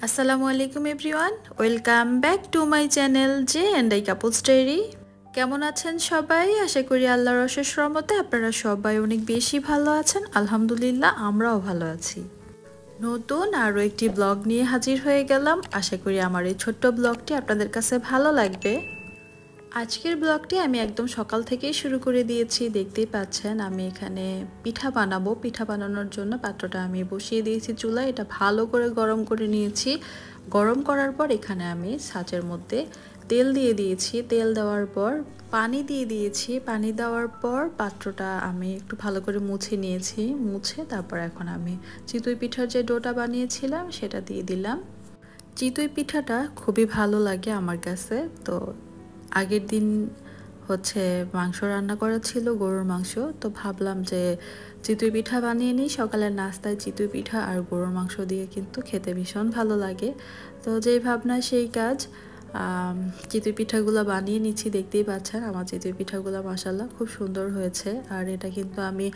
আসসালামু আলাইকুম everyone, welcome back to my channel J and I couples diary. কেমন আছেন সবাই? আশা করি আল্লাহর অশেষ রহমতে আপনারা সবাই অনেক বেশি ভালো আছেন। আলহামদুলিল্লাহ, আমরাও ভালো আছি। নতুন আরও একটি ব্লগ নিয়ে হাজির হয়ে গেলাম। আশা করি আমার এই ছোট্ট ব্লগটি আপনাদের কাছে ভালো লাগবে। আজকের ব্লগটি আমি একদম সকাল থেকেই শুরু করে দিয়েছি। দেখতেই পাচ্ছেন আমি এখানে পিঠা বানাবো। পিঠা বানানোর জন্য পাত্রটা আমি বসিয়ে দিয়েছি চুলায়। এটা ভালো করে গরম করে নিয়েছি। গরম করার পর এখানে আমি ছাঁচের মধ্যে তেল দিয়ে দিয়েছি। তেল দেওয়ার পর পানি দিয়ে দিয়েছি। পানি দেওয়ার পর পাত্রটা আমি একটু ভালো করে মুছে নিয়েছি। মুছে তারপর এখন আমি চিতই পিঠার যে ডোটা বানিয়েছিলাম সেটা দিয়ে দিলাম। চিতই পিঠাটা খুবই ভালো লাগে আমার কাছে। তো আগের দিন মাংস রান্না করা ছিল, গরুর মাংস। তো ভাবলাম যে চিতই পিঠা বানিয়ে নিই। সকালের নাস্তায় চিতই পিঠা আর গরুর মাংস দিয়ে কিন্তু খেতে ভীষণ ভালো লাগে। তো যেই ভাবনা সেই কাজ, চিতই পিঠাগুলো বানিয়ে নিচ্ছি। দেখতেই পাচ্ছেন আমার চিতই পিঠাগুলো মাশাআল্লাহ খুব সুন্দর হয়েছে। আর এটা কিন্তু আমি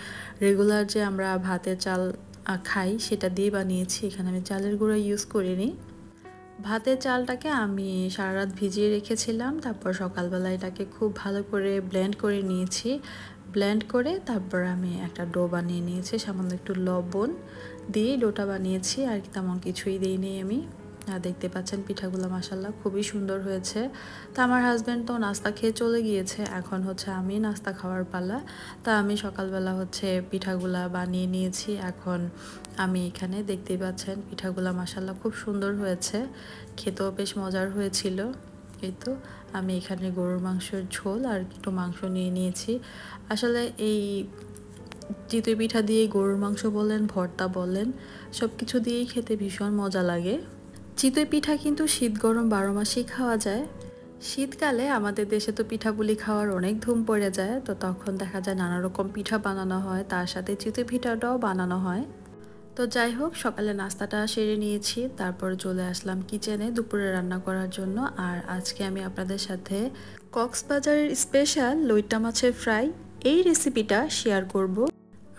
রেগুলার যে আমরা ভাতের চাল খাই সেটা দিয়ে বানিয়েছি। এখানে আমি চালের গুঁড়ো ইউজ করিনি। ভাতের চালটাকে আমি সারা রাত ভিজিয়ে রেখেছিলাম। তারপর সকালবেলা এটাকে খুব ভালো করে ব্লেন্ড করে নিয়েছি। ব্লেন্ড করে তারপর আমি একটা ডো বানিয়ে নিয়েছি। সামান্য একটু লবণ দিয়ে ডোটা বানিয়েছি, আর তেমন কিছুই দিইনি আমি। আর দেখতে পাচ্ছেন পিঠাগুলো মাশাআল্লাহ খুবই সুন্দর হয়েছে। তো আমার হাজব্যান্ড তো নাস্তা খেয়ে চলে গিয়েছে। এখন আমি নাস্তা খাওয়ার পালা। তা আমি সকালবেলা পিঠাগুলা বানিয়ে নিয়েছি। এখন আমি এখানে দেখতেই পাচ্ছেন পিঠাগুলা মাশাআল্লাহ খুব সুন্দর হয়েছে, খেতেও বেশ মজার হয়েছিল। এই তো আমি এখানে গরুর মাংসের ঝোল আর একটু মাংস নিয়ে নিয়েছি। আসলে এই চিতই পিঠা দিয়ে গরুর মাংস বলেন, ভর্তা বলেন, সব কিছু দিয়েই খেতে ভীষণ মজা লাগে। চিতই পিঠা কিন্তু শীত গরম 12 মাসেই খাওয়া যায়। শীতকালে আমাদের দেশে তো পিঠাপুলি খাওয়ার অনেক ধুম পড়ে যায়। তো তখন দেখা যায় নানা রকম পিঠা বানানো হয়, তার সাথে চিতই পিঠাটাও বানানো হয়। তো যাই হোক, সকালে নাস্তাটা সেরে নিয়েছি। তারপর চলে আসলাম কিচেনে দুপুরে রান্না করার জন্য। আর আজকে আমি আপনাদের সাথে কক্সবাজারের স্পেশাল লইট্টা মাছের ফ্রাই এই রেসিপিটা শেয়ার করব।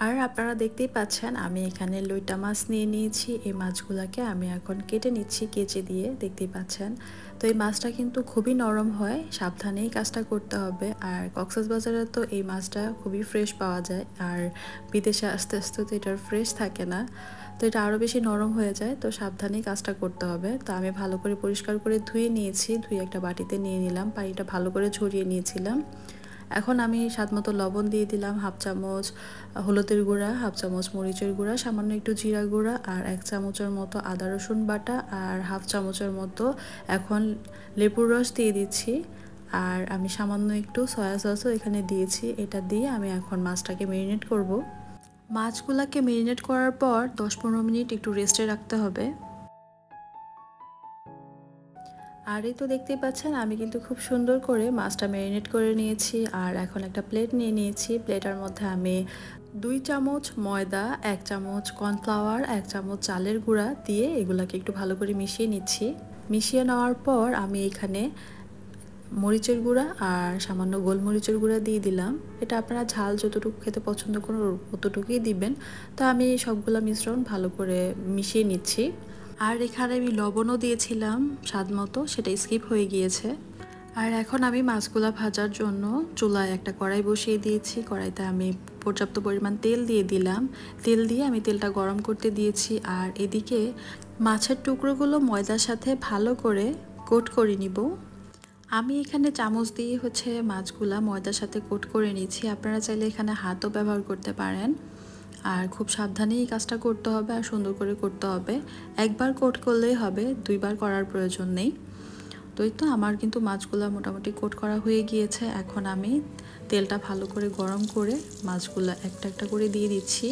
আর আপনারা দেখতেই পাচ্ছেন আমি এখানে লইট্টা মাছ নিয়ে নিয়েছি। এই মাছগুলোকে আমি এখন কেটে নিচ্ছি কেচি দিয়ে, দেখতেই পাচ্ছেন। তো এই মাছটা কিন্তু খুবই নরম হয়, সাবধানেই কাজটা করতে হবে। আর কক্সবাজারে তো এই মাছটা খুবই ফ্রেশ পাওয়া যায়, আর বিদেশে আস্তে আস্তে তো এটার ফ্রেশ থাকে না। তো এটা আরও বেশি নরম হয়ে যায়, তো সাবধানেই কাজটা করতে হবে। তো আমি ভালো করে পরিষ্কার করে ধুয়ে নিয়েছি। ধুয়ে একটা বাটিতে নিয়ে নিলাম, পানিটা ভালো করে ঝরিয়ে নিয়েছিলাম। এখন আমি স্বাদমতো লবণ দিয়ে দিলাম, হাফ চামচ হলুদের গুঁড়া, হাফ চামচ মরিচের গুঁড়া, সামান্য একটু জিরা গুঁড়া, আর 1 চামচের মতো আদা রসুন বাটা, আর হাফ চামচের মতো এখন লেবুর রস দিয়ে দিচ্ছি। আর আমি সামান্য একটু সয়া সসও এখানে দিয়েছি। এটা দিয়ে আমি এখন মাছটাকে ম্যারিনেট করব। মাছগুলোকে ম্যারিনেট করার পর 10-15 মিনিট একটু রেস্টে রাখতে হবে। আর এই তো দেখতেই পাচ্ছেন আমি কিন্তু খুব সুন্দর করে মাছটা ম্যারিনেট করে নিয়েছি। আর এখন একটা প্লেট নিয়ে নিয়েছি। প্লেটের মধ্যে আমি 2 চামচ ময়দা, 1 চামচ কর্নফ্লাওয়ার, 1 চামচ চালের গুঁড়া দিয়ে এগুলাকে একটু ভালো করে মিশিয়ে নিচ্ছি। মিশিয়ে নেওয়ার পর আমি এখানে মরিচের গুঁড়া আর সামান্য গোলমরিচের গুঁড়া দিয়ে দিলাম। এটা আপনারা ঝাল যতটুকু খেতে পছন্দ করেন ততটুকুই দিবেন। তো আমি সবগুলা মিশ্রণ ভালো করে মিশিয়ে নিচ্ছি। আর এখানে আমি লবণও দিয়েছিলাম স্বাদ মতো, সেটা স্কিপ হয়ে গিয়েছে। আর এখন আমি মাছগুলা ভাজার জন্য চুলায় একটা কড়াই বসিয়ে দিয়েছি। কড়াইতে আমি পর্যাপ্ত পরিমাণ তেল দিয়ে দিলাম। তেল দিয়ে আমি তেলটা গরম করতে দিয়েছি। আর এদিকে মাছের টুকরোগুলো ময়দার সাথে ভালো করে কোট করে নিব। আমি এখানে চামচ দিয়ে মাছগুলা ময়দার সাথে কোট করে নিচ্ছি। আপনারা চাইলে এখানে হাতও ব্যবহার করতে পারেন। আর খুব সাবধানেই কাজটা করতে হবে, আর সুন্দর করে করতে হবে। একবার কোট করলেই হবে, 2 বার করার প্রয়োজন নেই। তো এই তো আমার কিন্তু মাছগুলো মোটামুটি কোট করা হয়ে গিয়েছে। এখন আমি তেলটা ভালো করে গরম করে মাছগুলো একটা একটা করে দিয়ে দিচ্ছি।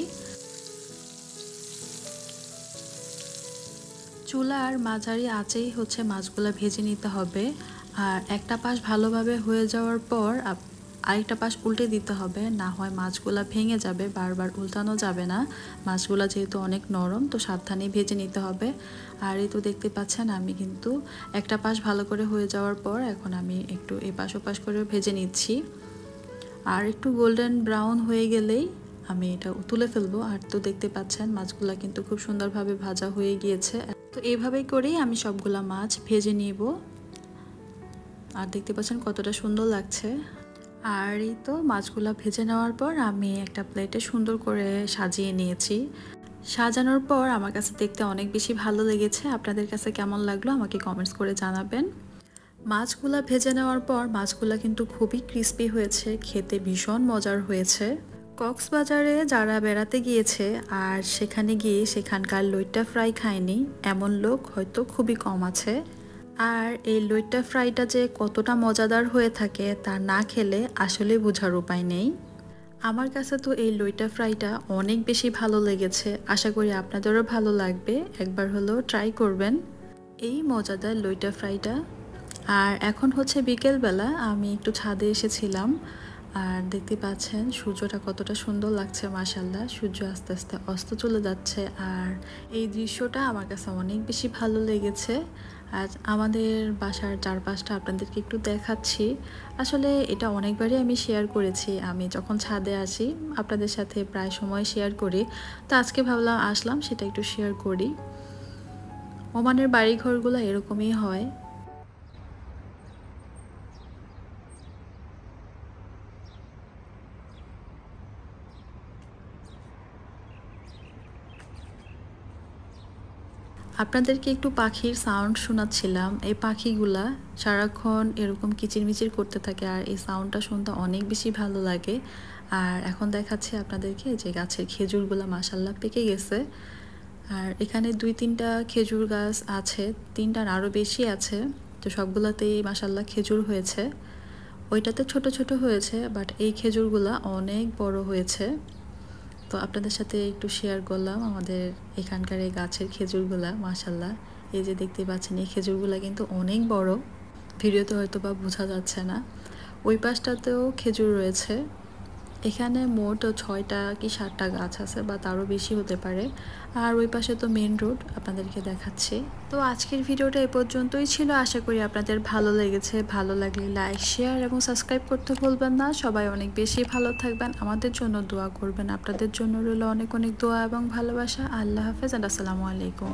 চুলার মাঝারি আঁচেই মাছগুলো ভেজে নিতে হবে। আর একটা পাশ ভালোভাবে হয়ে যাওয়ার পর আরেকটা পাশ উল্টে দিতে হবে, না হয় মাছগুলা ভেঙে যাবে। বারবার উল্টানো যাবে না, মাছগুলা যেহেতু অনেক নরম, তো সাবধানে ভেজে নিতে হবে। আর এই তো দেখতে পাচ্ছেন আমি কিন্তু একটা পাশ ভালো করে হয়ে যাওয়ার পর এখন আমি একটু এপাশ ওপাশ করে ভেজে নিচ্ছি। আর একটু গোল্ডেন ব্রাউন হয়ে গেলেই আমি এটা তুলে ফেলবো। আর তো দেখতে পাচ্ছেন মাছগুলা কিন্তু খুব সুন্দরভাবে ভাজা হয়ে গিয়েছে। তো তো এইভাবেই করেই আমি সবগুলা মাছ ভেজে নিব। আর দেখতে পাচ্ছেন কতটা সুন্দর লাগছে। আর এই তো মাছগুলা ভেজে নেওয়ার পর আমি একটা প্লেটে সুন্দর করে সাজিয়ে নিয়েছি। সাজানোর পর আমার কাছে দেখতে অনেক বেশি ভালো লেগেছে। আপনাদের কাছে কেমন লাগলো আমাকে কমেন্টস করে জানাবেন। মাছগুলা ভেজে নেওয়ার পর মাছগুলা কিন্তু খুবই ক্রিস্পি হয়েছে, খেতে ভীষণ মজার হয়েছে। কক্সবাজারে যারা বেড়াতে গিয়েছে আর সেখানে গিয়ে সেখানকার লইট্টা ফ্রাই খায়নি এমন লোক হয়তো খুবই কম আছে। আর এই লইট্টা ফ্রাইটা যে কতটা মজাদার হয়ে থাকে তা না খেলে আসলে বোঝার উপায় নেই। আমার কাছে তো এই লইট্টা ফ্রাইটা অনেক বেশি ভালো লেগেছে। আশা করি আপনাদেরও ভালো লাগবে, একবার হলেও ট্রাই করবেন এই মজাদার লইট্টা ফ্রাইটা। আর এখন হচ্ছে বিকেলবেলা, আমি একটু ছাদে এসেছিলাম। আর দেখতে পাচ্ছেন সূর্যটা কতটা সুন্দর লাগছে, মাশাআল্লাহ। সূর্য আস্তে আস্তে অস্ত চলে যাচ্ছে আর এই দৃশ্যটা আমার কাছে অনেক বেশি ভালো লেগেছে। আর আমাদের বাসার চারপাশটা আপনাদেরকে একটু দেখাচ্ছি। আসলে এটা অনেকবারই আমি শেয়ার করেছি, আমি যখন ছাদে আসি আপনাদের সাথে প্রায় সময় শেয়ার করি। তো আজকে ভাবলাম আসলাম সেটা একটু শেয়ার করি। ওমানের বাড়িঘরগুলো এরকমই হয়। আপনাদেরকে একটু পাখির সাউন্ড শোনাচ্ছিলাম। এই পাখিগুলা সারাক্ষণ এরকম কিচিরমিচির করতে থাকে আর এই সাউন্ডটা শুনতে অনেক বেশি ভালো লাগে। আর এখন দেখাচ্ছি আপনাদেরকে যে গাছের খেজুরগুলা মাশাআল্লাহ পেকে গেছে। আর এখানে 2-3টা খেজুর গাছ আছে, 3টার আরও বেশি আছে। তো সবগুলাতেই মাশাআল্লাহ খেজুর হয়েছে। ওইটাতে ছোট ছোট হয়েছে, বাট এই খেজুরগুলা অনেক বড় হয়েছে। তো আপনাদের সাথে একটু শেয়ার করলাম আমাদের এখানকার এই গাছের খেজুরগুলা মাশাআল্লাহ। এই যে দেখতে পাচ্ছেন এই খেজুরগুলা কিন্তু অনেক বড়, ভিডিওতে হয়তো বা বোঝা যাচ্ছে না। ওই পাশটাতেও খেজুর রয়েছে। এখানে মোট 6টা কি 7টা গাছ আছে বা তারও বেশি হতে পারে। আর ওই পাশে তো মেন রোড আপনাদেরকে দেখাচ্ছি। তো আজকের ভিডিওটা এই পর্যন্তই ছিল। আশা করি আপনাদের ভালো লেগেছে। ভালো লাগলে লাইক, শেয়ার এবং সাবস্ক্রাইব করতে ভুলবেন না। সবাই অনেক বেশি ভালো থাকবেন, আমাদের জন্য দোয়া করবেন। আপনাদের জন্য রইল অনেক অনেক দোয়া এবং ভালোবাসা। আল্লাহ হাফেজ, আসসালামু আলাইকুম।